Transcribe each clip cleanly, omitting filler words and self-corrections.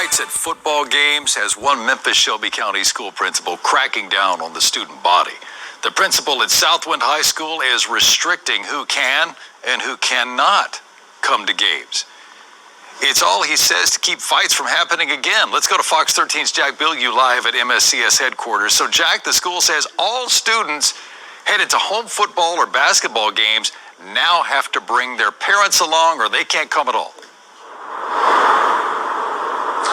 fights at football games has one Memphis Shelby County school principal cracking down on the student body. The principal at Southwind High School is restricting who can and who cannot come to games. It's all, he says, to keep fights from happening again. Let's go to Fox 13's Jack Bilyeu live at MSCS headquarters. So, Jack, the school says all students headed to home football or basketball games now have to bring their parents along or they can't come at all.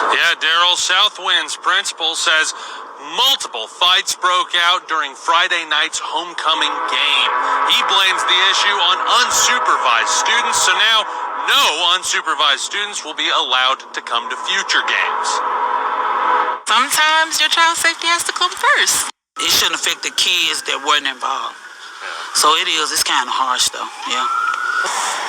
Yeah, Daryl, Southwind's principal says multiple fights broke out during Friday night's homecoming game. He blames the issue on unsupervised students, so now no unsupervised students will be allowed to come to future games. Sometimes your child's safety has to come first. It shouldn't affect the kids that weren't involved. So it's kind of harsh though, yeah.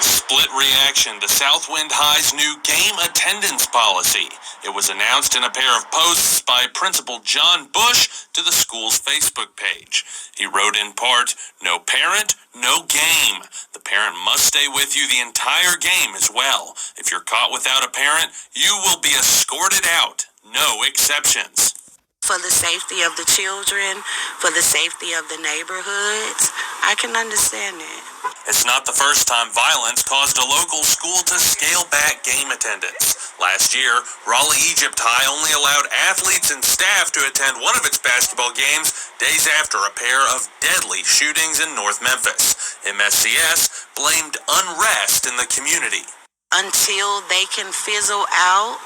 Split reaction to Southwind High's new game attendance policy. It was announced in a pair of posts by Principal John Bush to the school's Facebook page. He wrote in part, "No parent, no game. The parent must stay with you the entire game as well. If you're caught without a parent, you will be escorted out. No exceptions." For the safety of the children, for the safety of the neighborhoods, I can understand that. It's not the first time violence caused a local school to scale back game attendance. Last year, Raleigh Egypt High only allowed athletes and staff to attend one of its basketball games days after a pair of deadly shootings in North Memphis. MSCS blamed unrest in the community. Until they can fizzle out,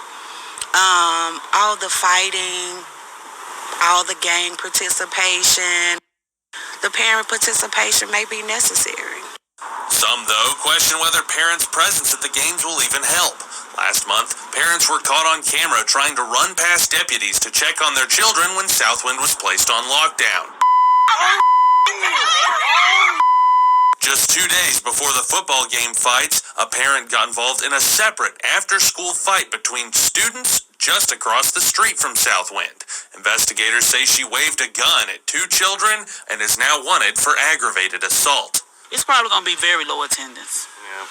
all the fighting, all the gang participation, the parent participation may be necessary. Some, though, question whether parents' presence at the games will even help. Last month, parents were caught on camera trying to run past deputies to check on their children when Southwind was placed on lockdown. Just 2 days before the football game fights, a parent got involved in a separate after-school fight between students just across the street from Southwind. Investigators say she waved a gun at 2 children and is now wanted for aggravated assault. It's probably going to be very low attendance. Yeah.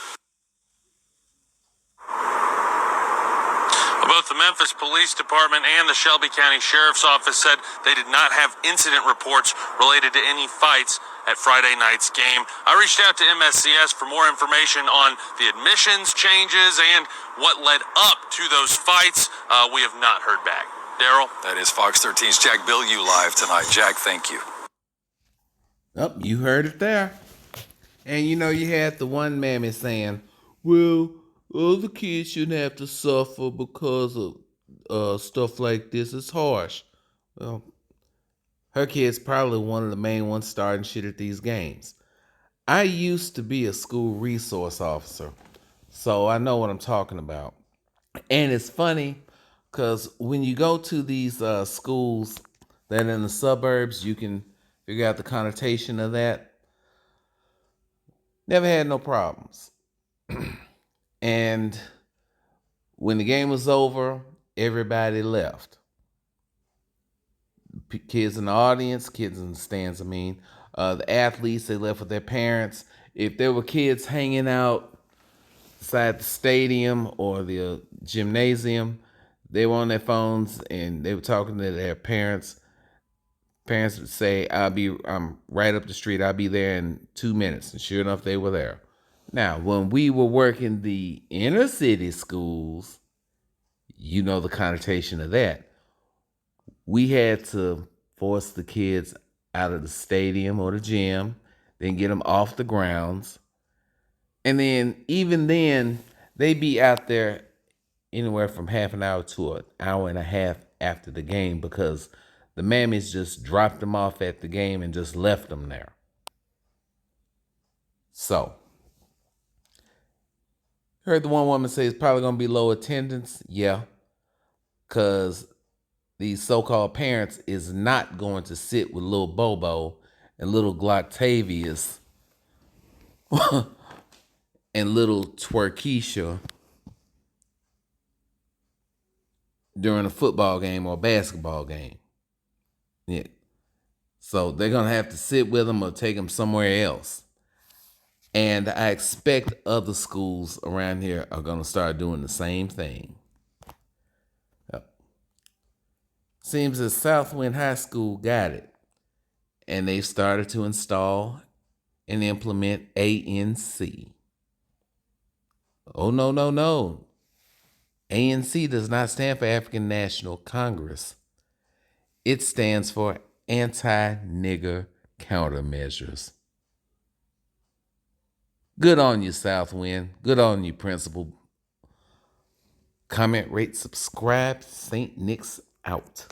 Both the Memphis Police Department and the Shelby County Sheriff's Office said they did not have incident reports related to any fights at Friday night's game. I reached out to MSCS for more information on the admissions changes and what led up to those fights. We have not heard back. Daryl? That is Fox 13's Jack Bilyeu live tonight. Jack, thank you. Oh, you heard it there. And you had the one mammy saying, well, other kids shouldn't have to suffer because of stuff like this. It's harsh. Well, her kid's probably one of the main ones starting shit at these games. I used to be a school resource officer, so I know what I'm talking about. And it's funny because when you go to these schools that are in the suburbs, you can figure out the connotation of that. Never had no problems. And when the game was over, everybody left. Kids in the audience, kids in the stands, the athletes, they left with their parents. If there were kids hanging out inside the stadium or the gymnasium, they were on their phones and they were talking to their parents. Parents would say, I'm right up the street. I'll be there in 2 minutes. And sure enough, they were there. Now, when we were working the inner city schools, the connotation of that. We had to force the kids out of the stadium or the gym, then get them off the grounds. And then, even then, they'd be out there anywhere from half an hour to an hour and a half after the game because the mammies just dropped them off at the game and just left them there. So, heard the one woman say it's probably going to be low attendance. Yeah, because these so-called parents is not going to sit with little Bobo and little Gloctavius and little Twerkeisha during a football game or a basketball game. Yeah. So they're going to have to sit with them or take them somewhere else. And I expect other schools around here are going to start doing the same thing. Seems that Southwind High School got it, and they've started to install and implement A.N.C. Oh, no, no, no. A.N.C. does not stand for African National Congress. It stands for Anti-Nigger Countermeasures. Good on you, Southwind. Good on you, Principal. Comment, rate, subscribe. St. Nick's out.